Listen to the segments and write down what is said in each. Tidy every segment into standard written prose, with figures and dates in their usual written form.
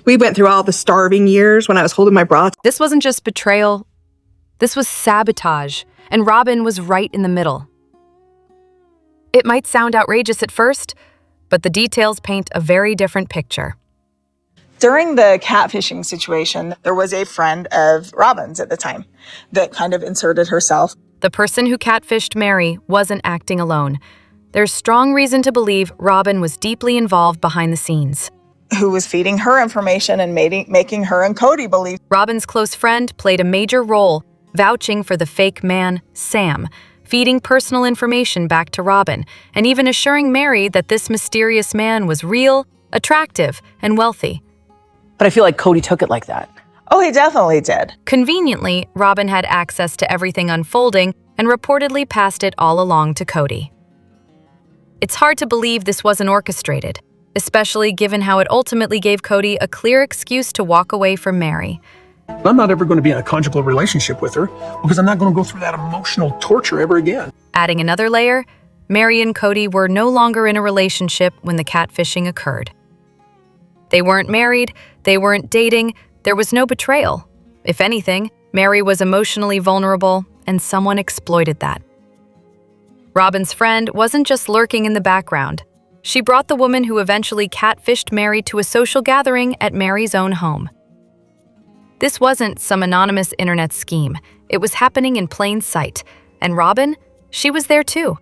We went through all the starving years when I was holding my bra. This wasn't just betrayal. This was sabotage, and Robyn was right in the middle. It might sound outrageous at first, but the details paint a very different picture. During the catfishing situation, there was a friend of Robyn's at the time that kind of inserted herself. The person who catfished Meri wasn't acting alone. There's strong reason to believe Robyn was deeply involved behind the scenes. Who was feeding her information and making her and Cody believe. Robyn's close friend played a major role, vouching for the fake man, Sam, feeding personal information back to Robyn, and even assuring Meri that this mysterious man was real, attractive, and wealthy. But I feel like Cody took it like that. Oh, he definitely did. Conveniently, Robyn had access to everything unfolding and reportedly passed it all along to Cody. It's hard to believe this wasn't orchestrated, especially given how it ultimately gave Cody a clear excuse to walk away from Meri. I'm not ever going to be in a conjugal relationship with her because I'm not going to go through that emotional torture ever again. Adding another layer, Meri and Cody were no longer in a relationship when the catfishing occurred. They weren't married, they weren't dating, there was no betrayal. If anything, Meri was emotionally vulnerable, and someone exploited that. Robyn's friend wasn't just lurking in the background. She brought the woman who eventually catfished Meri to a social gathering at Meri's own home. This wasn't some anonymous internet scheme. It was happening in plain sight. And Robyn, she was there too.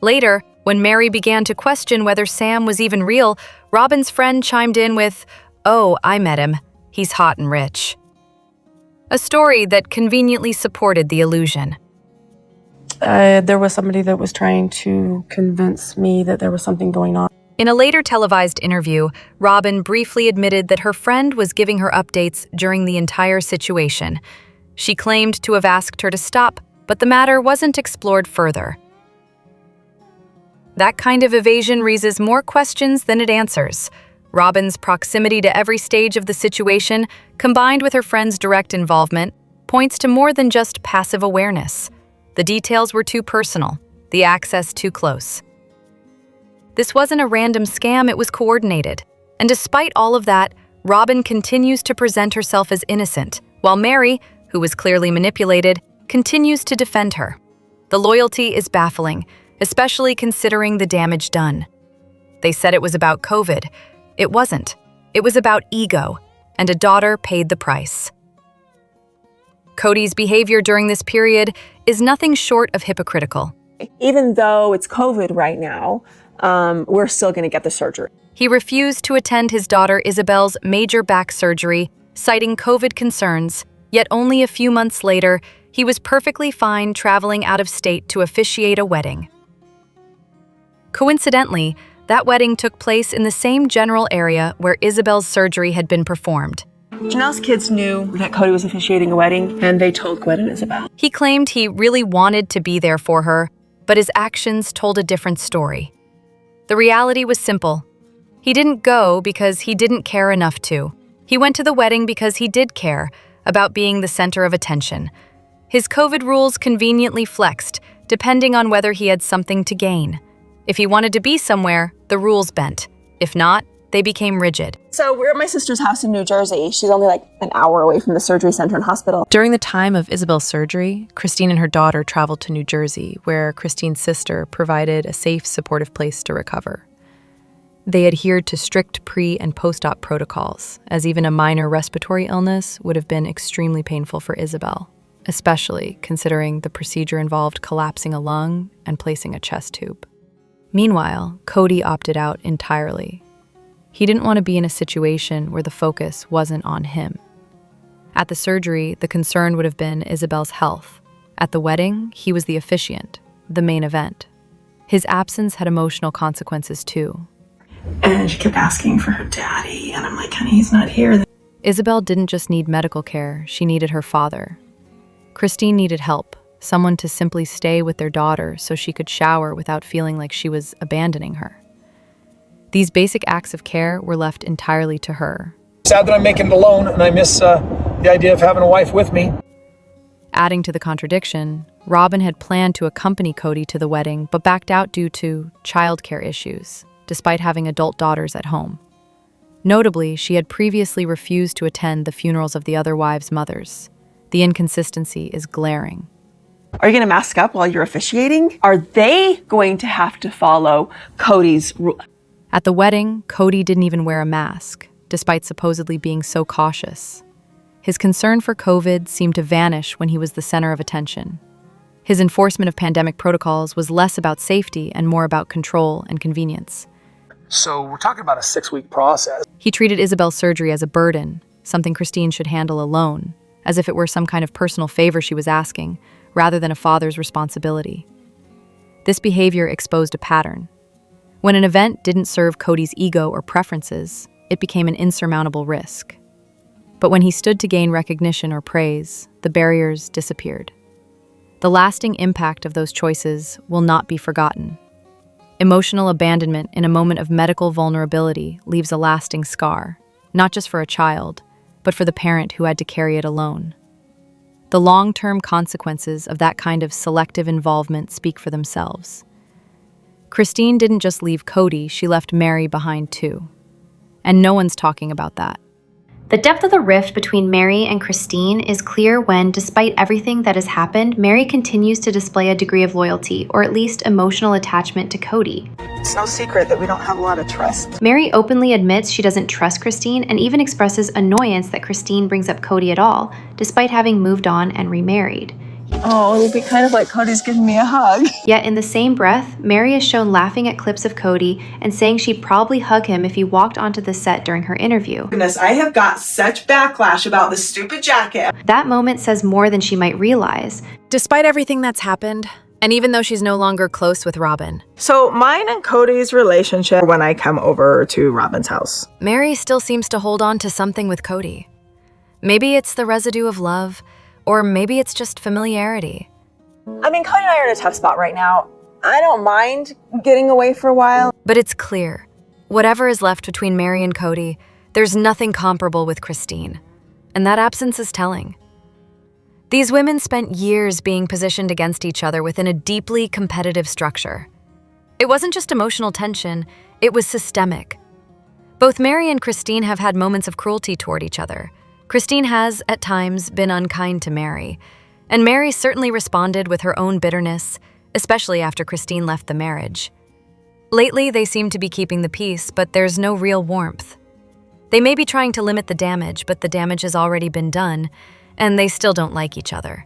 Later, when Meri began to question whether Sam was even real, Robyn's friend chimed in with, "Oh, I met him. He's hot and rich." A story that conveniently supported the illusion. There was somebody that was trying to convince me that there was something going on. In a later televised interview, Robyn briefly admitted that her friend was giving her updates during the entire situation. She claimed to have asked her to stop, but the matter wasn't explored further. That kind of evasion raises more questions than it answers. Robyn's proximity to every stage of the situation, combined with her friend's direct involvement, points to more than just passive awareness. The details were too personal, the access too close. This wasn't a random scam, it was coordinated. And despite all of that, Robyn continues to present herself as innocent, while Meri, who was clearly manipulated, continues to defend her. The loyalty is baffling, especially considering the damage done. They said it was about COVID. It wasn't. It was about ego, and a daughter paid the price. Cody's behavior during this period is nothing short of hypocritical. Even though it's COVID right now, we're still going to get the surgery. He refused to attend his daughter Isabel's major back surgery, citing COVID concerns, yet only a few months later, he was perfectly fine traveling out of state to officiate a wedding. Coincidentally, that wedding took place in the same general area where Isabel's surgery had been performed. Janelle's kids knew that Cody was officiating a wedding, and they told Gwen and Isabel. He claimed he really wanted to be there for her, but his actions told a different story. The reality was simple. He didn't go because he didn't care enough to. He went to the wedding because he did care about being the center of attention. His COVID rules conveniently flexed, depending on whether he had something to gain. If he wanted to be somewhere, the rules bent. If not, they became rigid. So we're at my sister's house in New Jersey. She's only like an hour away from the surgery center and hospital. During the time of Isabel's surgery, Christine and her daughter traveled to New Jersey, where Christine's sister provided a safe, supportive place to recover. They adhered to strict pre- and post-op protocols, as even a minor respiratory illness would have been extremely painful for Isabel, especially considering the procedure involved collapsing a lung and placing a chest tube. Meanwhile, Cody opted out entirely. He didn't want to be in a situation where the focus wasn't on him. At the surgery, the concern would have been Isabel's health. At the wedding, he was the officiant, the main event. His absence had emotional consequences too. And she kept asking for her daddy, and I'm like, honey, he's not here. Isabel didn't just need medical care, she needed her father. Christine needed help, someone to simply stay with their daughter so she could shower without feeling like she was abandoning her. These basic acts of care were left entirely to her. Sad that I'm making it alone, and I miss the idea of having a wife with me. Adding to the contradiction, Robyn had planned to accompany Cody to the wedding but backed out due to childcare issues, despite having adult daughters at home. Notably, she had previously refused to attend the funerals of the other wives' mothers. The inconsistency is glaring. Are you going to mask up while you're officiating? Are they going to have to follow Cody's rule? At the wedding, Cody didn't even wear a mask, despite supposedly being so cautious. His concern for COVID seemed to vanish when he was the center of attention. His enforcement of pandemic protocols was less about safety and more about control and convenience. So we're talking about a 6-week process. He treated Isabel's surgery as a burden, something Christine should handle alone, as if it were some kind of personal favor she was asking, rather than a father's responsibility. This behavior exposed a pattern. When an event didn't serve Cody's ego or preferences, it became an insurmountable risk. But when he stood to gain recognition or praise, the barriers disappeared. The lasting impact of those choices will not be forgotten. Emotional abandonment in a moment of medical vulnerability leaves a lasting scar, not just for a child, but for the parent who had to carry it alone. The long-term consequences of that kind of selective involvement speak for themselves. Christine didn't just leave Cody, she left Meri behind too. And no one's talking about that. The depth of the rift between Meri and Christine is clear when, despite everything that has happened, Meri continues to display a degree of loyalty, or at least emotional attachment to Cody. It's no secret that we don't have a lot of trust. Meri openly admits she doesn't trust Christine and even expresses annoyance that Christine brings up Cody at all, despite having moved on and remarried. Oh, it'll be kind of like Cody's giving me a hug. Yet in the same breath, Meri is shown laughing at clips of Cody and saying she'd probably hug him if he walked onto the set during her interview. Goodness, I have got such backlash about this stupid jacket. That moment says more than she might realize. Despite everything that's happened, and even though she's no longer close with Robyn, So mine and Cody's relationship when I come over to Robyn's house. Meri still seems to hold on to something with Cody. Maybe it's the residue of love, or maybe it's just familiarity. I mean, Cody and I are in a tough spot right now. I don't mind getting away for a while. But it's clear, whatever is left between Meri and Cody, there's nothing comparable with Christine. And that absence is telling. These women spent years being positioned against each other within a deeply competitive structure. It wasn't just emotional tension, it was systemic. Both Meri and Christine have had moments of cruelty toward each other. Christine has, at times, been unkind to Meri, and Meri certainly responded with her own bitterness, especially after Christine left the marriage. Lately, they seem to be keeping the peace, but there's no real warmth. They may be trying to limit the damage, but the damage has already been done, and they still don't like each other.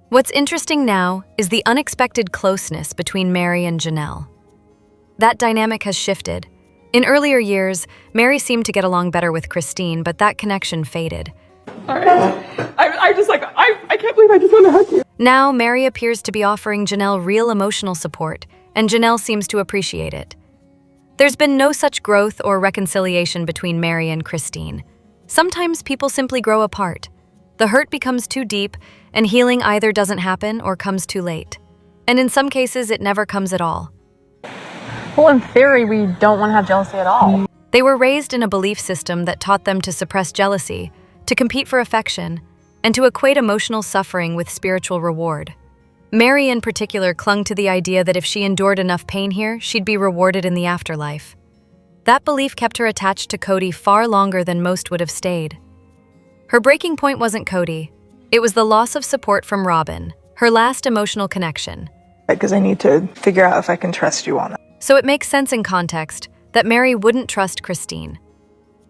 What's interesting now is the unexpected closeness between Meri and Janelle. That dynamic has shifted. In earlier years, Meri seemed to get along better with Christine, but that connection faded. All right. I can't believe I just want to hug you. Now, Meri appears to be offering Janelle real emotional support, and Janelle seems to appreciate it. There's been no such growth or reconciliation between Meri and Christine. Sometimes people simply grow apart. The hurt becomes too deep, and healing either doesn't happen or comes too late. And in some cases, it never comes at all. Well, in theory, we don't want to have jealousy at all. They were raised in a belief system that taught them to suppress jealousy, to compete for affection, and to equate emotional suffering with spiritual reward. Meri in particular clung to the idea that if she endured enough pain here, she'd be rewarded in the afterlife. That belief kept her attached to Cody far longer than most would have stayed. Her breaking point wasn't Cody. It was the loss of support from Robyn, her last emotional connection. Because I need to figure out if I can trust you on it. So it makes sense in context that Meri wouldn't trust Christine.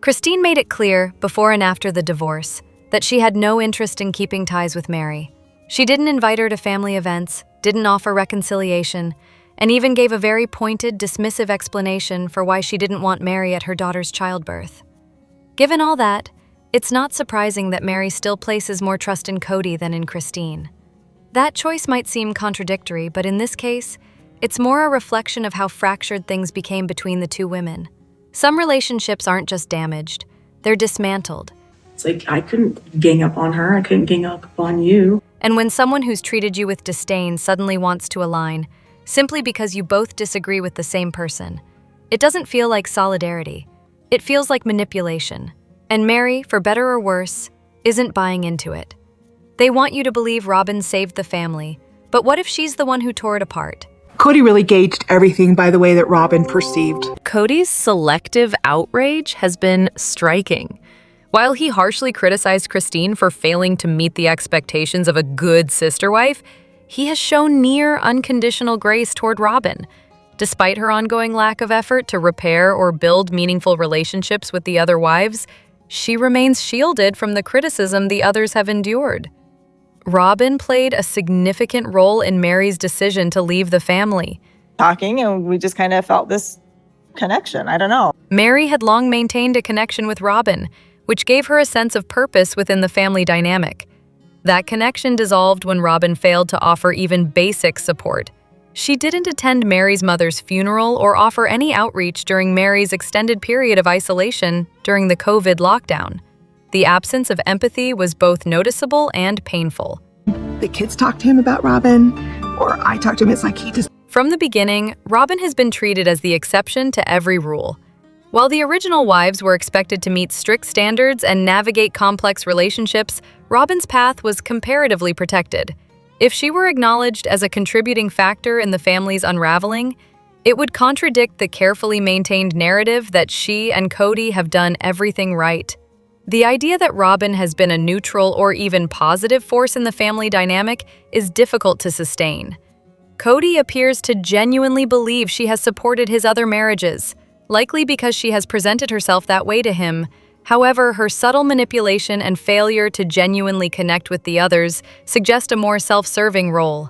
Christine made it clear, before and after the divorce, that she had no interest in keeping ties with Meri. She didn't invite her to family events, didn't offer reconciliation, and even gave a very pointed, dismissive explanation for why she didn't want Meri at her daughter's childbirth. Given all that, it's not surprising that Meri still places more trust in Cody than in Christine. That choice might seem contradictory, but in this case, it's more a reflection of how fractured things became between the two women. Some relationships aren't just damaged, they're dismantled. It's like I couldn't gang up on her, I couldn't gang up on you. And when someone who's treated you with disdain suddenly wants to align, simply because you both disagree with the same person, it doesn't feel like solidarity. It feels like manipulation. And Meri, for better or worse, isn't buying into it. They want you to believe Robyn saved the family, but what if she's the one who tore it apart? Cody really gauged everything by the way that Robyn perceived. Cody's selective outrage has been striking. While he harshly criticized Christine for failing to meet the expectations of a good sister wife, he has shown near unconditional grace toward Robyn. Despite her ongoing lack of effort to repair or build meaningful relationships with the other wives, she remains shielded from the criticism the others have endured. Robyn played a significant role in Meri's decision to leave the family. Talking, and we just kind of felt this connection. I don't know. Meri had long maintained a connection with Robyn, which gave her a sense of purpose within the family dynamic. That connection dissolved when Robyn failed to offer even basic support. She didn't attend Meri's mother's funeral or offer any outreach during Meri's extended period of isolation during the COVID lockdown. The absence of empathy was both noticeable and painful. The kids talk to him about Robyn, or I talk to him, it's like he just... From the beginning, Robyn has been treated as the exception to every rule. While the original wives were expected to meet strict standards and navigate complex relationships, Robyn's path was comparatively protected. If she were acknowledged as a contributing factor in the family's unraveling, it would contradict the carefully maintained narrative that she and Cody have done everything right. The idea that Robyn has been a neutral or even positive force in the family dynamic is difficult to sustain. Cody appears to genuinely believe she has supported his other marriages, likely because she has presented herself that way to him. However, her subtle manipulation and failure to genuinely connect with the others suggest a more self-serving role.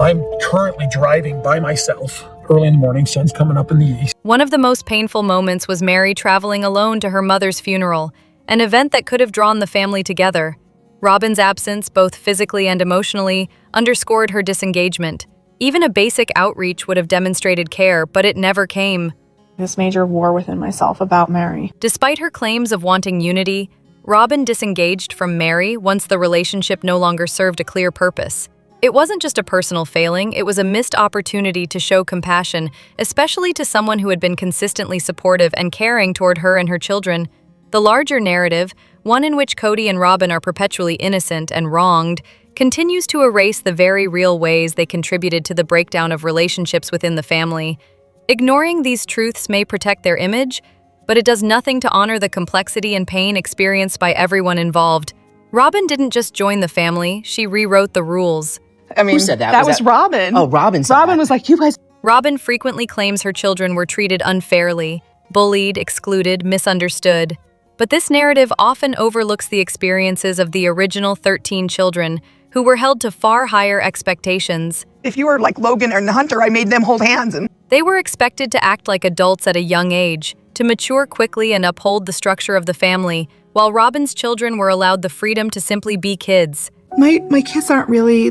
I'm currently driving by myself early in the morning, sun's coming up in the east. One of the most painful moments was Meri traveling alone to her mother's funeral, an event that could have drawn the family together. Robyn's absence, both physically and emotionally, underscored her disengagement. Even a basic outreach would have demonstrated care, but it never came. This major war within myself about Meri. Despite her claims of wanting unity, Robyn disengaged from Meri once the relationship no longer served a clear purpose. It wasn't just a personal failing, it was a missed opportunity to show compassion, especially to someone who had been consistently supportive and caring toward her and her children. The larger narrative, one in which Cody and Robyn are perpetually innocent and wronged, continues to erase the very real ways they contributed to the breakdown of relationships within the family. Ignoring these truths may protect their image, but it does nothing to honor the complexity and pain experienced by everyone involved. Robyn didn't just join the family, she rewrote the rules. I mean, Who said that? That was Robyn. Oh, Robyn said Robyn that. was like, you guys... Robyn frequently claims her children were treated unfairly, bullied, excluded, misunderstood. But this narrative often overlooks the experiences of the original 13 children, who were held to far higher expectations. If you were like Logan or Hunter, I made them hold hands and... They were expected to act like adults at a young age, to mature quickly and uphold the structure of the family, while Robyn's children were allowed the freedom to simply be kids. My kids aren't really,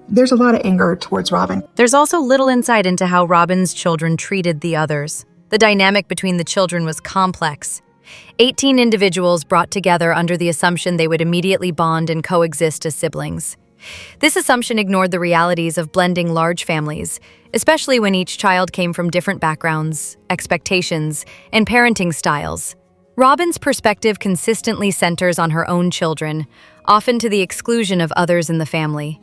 there's a lot of anger towards Robyn. There's also little insight into how Robyn's children treated the others. The dynamic between the children was complex. 18 individuals brought together under the assumption they would immediately bond and coexist as siblings. This assumption ignored the realities of blending large families, especially when each child came from different backgrounds, expectations, and parenting styles. Robyn's perspective consistently centers on her own children, often to the exclusion of others in the family.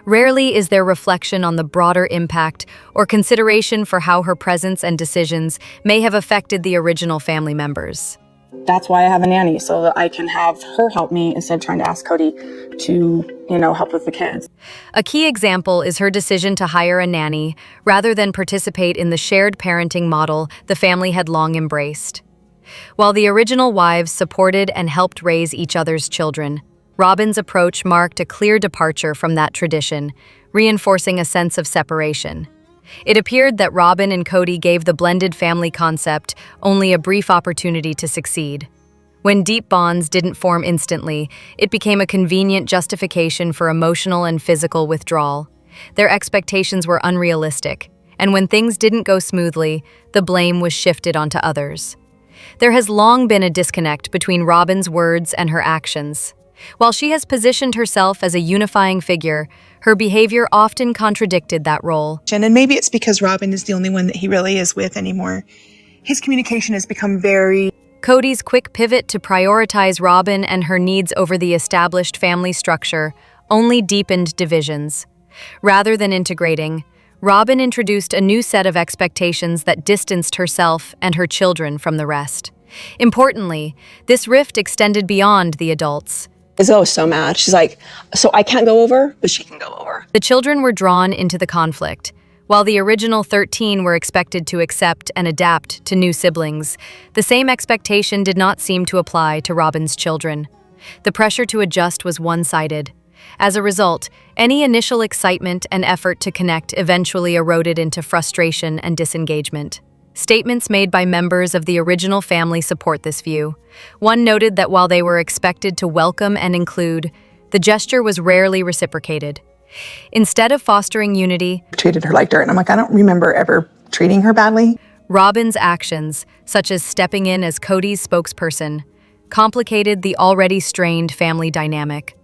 Rarely is there reflection on the broader impact or consideration for how her presence and decisions may have affected the original family members. That's why I have a nanny, so that I can have her help me instead of trying to ask Cody to, help with the kids. A key example is her decision to hire a nanny rather than participate in the shared parenting model the family had long embraced. While the original wives supported and helped raise each other's children, Robyn's approach marked a clear departure from that tradition, reinforcing a sense of separation. It appeared that Robyn and Cody gave the blended family concept only a brief opportunity to succeed. When deep bonds didn't form instantly, it became a convenient justification for emotional and physical withdrawal. Their expectations were unrealistic, and when things didn't go smoothly, the blame was shifted onto others. There has long been a disconnect between Robyn's words and her actions. While she has positioned herself as a unifying figure, her behavior often contradicted that role. And maybe it's because Robyn is the only one that he really is with anymore. His communication has become very... Cody's quick pivot to prioritize Robyn and her needs over the established family structure only deepened divisions. Rather than integrating, Robyn introduced a new set of expectations that distanced herself and her children from the rest. Importantly, this rift extended beyond the adults. Isabel was so mad. She's like, so I can't go over, but she can go over. The children were drawn into the conflict. While the original 13 were expected to accept and adapt to new siblings, the same expectation did not seem to apply to Robyn's children. The pressure to adjust was one-sided. As a result, any initial excitement and effort to connect eventually eroded into frustration and disengagement. Statements made by members of the original family support this view. One noted that while they were expected to welcome and include, the gesture was rarely reciprocated. Instead of fostering unity, Treated her like dirt. And I'm like, I don't remember ever treating her badly. Robyn's actions, such as stepping in as Cody's spokesperson, complicated the already strained family dynamic.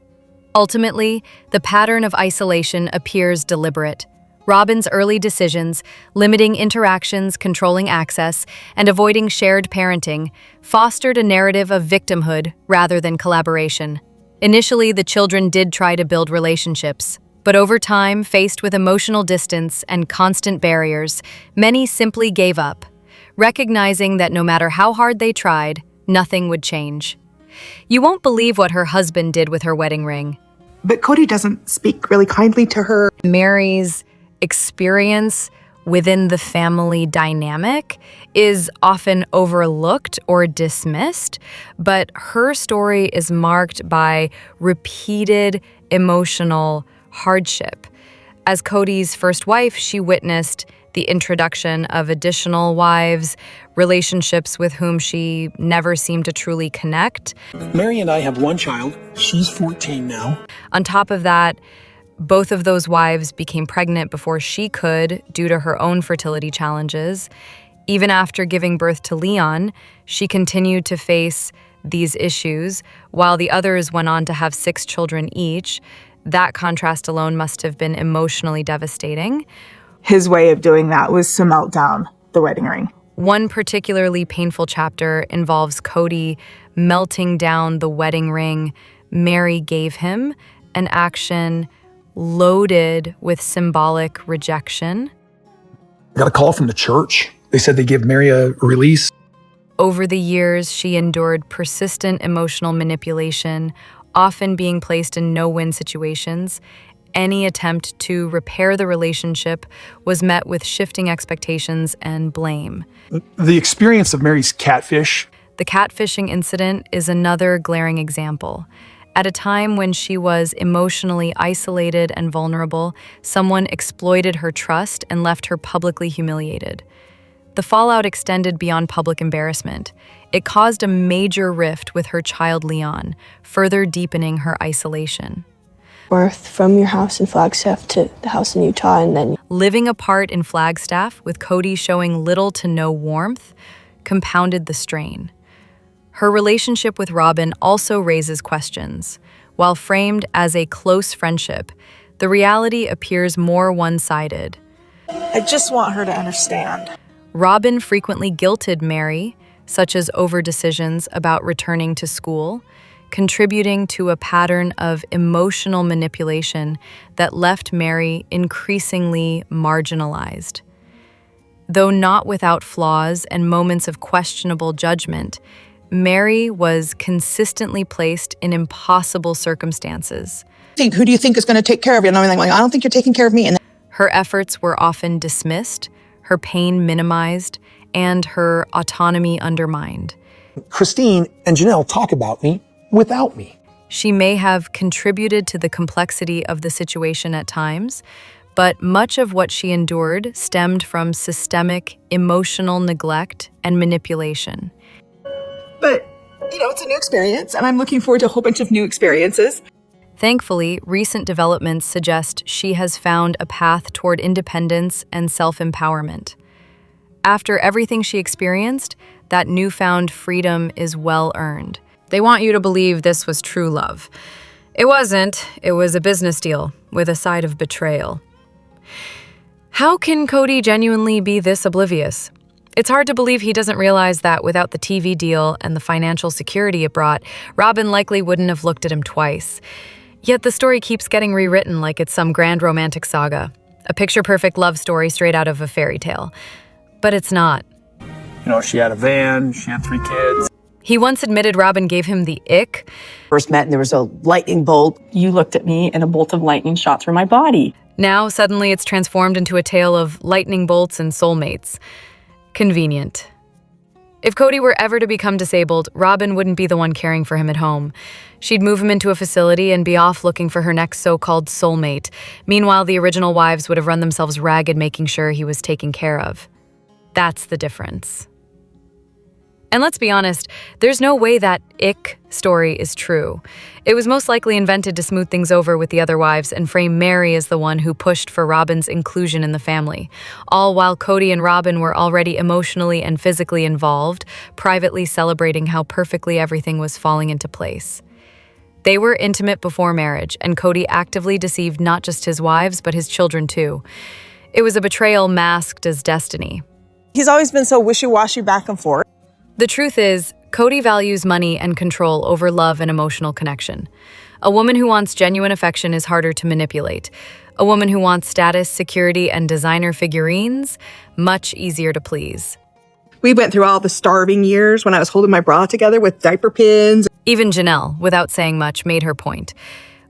Ultimately, the pattern of isolation appears deliberate. Robyn's early decisions, limiting interactions, controlling access, and avoiding shared parenting, fostered a narrative of victimhood rather than collaboration. Initially, the children did try to build relationships, but over time, faced with emotional distance and constant barriers, many simply gave up, recognizing that no matter how hard they tried, nothing would change. You won't believe what her husband did with her wedding ring. But Cody doesn't speak really kindly to her. Meri's experience within the family dynamic is often overlooked or dismissed, but her story is marked by repeated emotional hardship. As Cody's first wife, she witnessed the introduction of additional wives, relationships with whom she never seemed to truly connect. Meri and I have one child. She's 14 now. On top of that, both of those wives became pregnant before she could due to her own fertility challenges. Even after giving birth to Leon, she continued to face these issues, while the others went on to have 6 children each. That contrast alone must have been emotionally devastating. His way of doing that was to melt down the wedding ring. One particularly painful chapter involves Cody melting down the wedding ring Meri gave him, an action loaded with symbolic rejection. I got a call from the church. They said they give Meri a release. Over the years, she endured persistent emotional manipulation, often being placed in no-win situations. Any attempt to repair the relationship was met with shifting expectations and blame. The experience of Meri's catfish. The catfishing incident is another glaring example. At a time when she was emotionally isolated and vulnerable, someone exploited her trust and left her publicly humiliated. The fallout extended beyond public embarrassment. It caused a major rift with her child Leon, further deepening her isolation. Birth from your house in Flagstaff to the house in Utah, and then Living apart in Flagstaff, with Cody showing little to no warmth, compounded the strain. Her relationship with Robyn also raises questions. While framed as a close friendship, the reality appears more one-sided. I just want her to understand. Robyn frequently guilted Meri, such as over decisions about returning to school, contributing to a pattern of emotional manipulation that left Meri increasingly marginalized. Though not without flaws and moments of questionable judgment, Meri was consistently placed in impossible circumstances. Who do you think is going to take care of you? And I'm like, I don't think you're taking care of me. And her efforts were often dismissed, her pain minimized, and her autonomy undermined. Christine and Janelle talk about me without me. She may have contributed to the complexity of the situation at times, but much of what she endured stemmed from systemic emotional neglect and manipulation. But, it's a new experience, and I'm looking forward to a whole bunch of new experiences. Thankfully, recent developments suggest she has found a path toward independence and self-empowerment. After everything she experienced, that newfound freedom is well-earned. They want you to believe this was true love. It wasn't. It was a business deal with a side of betrayal. How can Cody genuinely be this oblivious? It's hard to believe he doesn't realize that without the TV deal and the financial security it brought, Robyn likely wouldn't have looked at him twice. Yet the story keeps getting rewritten like it's some grand romantic saga. a picture-perfect love story straight out of a fairy tale. But it's not. You know, she had a van, she had 3 kids. He once admitted Robyn gave him the ick. First met and there was a lightning bolt. You looked at me and a bolt of lightning shot through my body. Now, suddenly, it's transformed into a tale of lightning bolts and soulmates. Convenient. If Cody were ever to become disabled, Robyn wouldn't be the one caring for him at home. She'd move him into a facility and be off looking for her next so-called soulmate. Meanwhile, the original wives would have run themselves ragged making sure he was taken care of. That's the difference. And let's be honest, there's no way that ick story is true. It was most likely invented to smooth things over with the other wives and frame Meri as the one who pushed for Robyn's inclusion in the family, all while Cody and Robyn were already emotionally and physically involved, privately celebrating how perfectly everything was falling into place. They were intimate before marriage, and Cody actively deceived not just his wives, but his children too. It was a betrayal masked as destiny. He's always been so wishy-washy back and forth. The truth is, Cody values money and control over love and emotional connection. A woman who wants genuine affection is harder to manipulate. A woman who wants status, security, and designer figurines, much easier to please. We went through all the starving years when I was holding my bra together with diaper pins. Even Janelle, without saying much, made her point.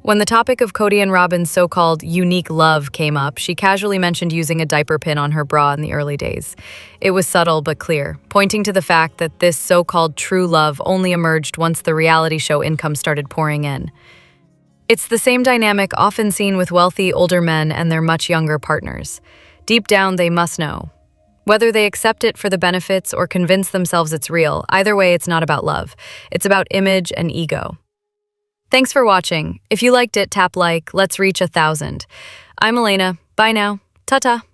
When the topic of Cody and Robyn's so-called unique love came up, she casually mentioned using a diaper pin on her bra in the early days. It was subtle but clear, pointing to the fact that this so-called true love only emerged once the reality show income started pouring in. It's the same dynamic often seen with wealthy, older men and their much younger partners. Deep down, they must know. Whether they accept it for the benefits or convince themselves it's real, either way, it's not about love. It's about image and ego. Thanks for watching. If you liked it, tap like. Let's reach 1,000. I'm Elena. Bye now. Ta-ta.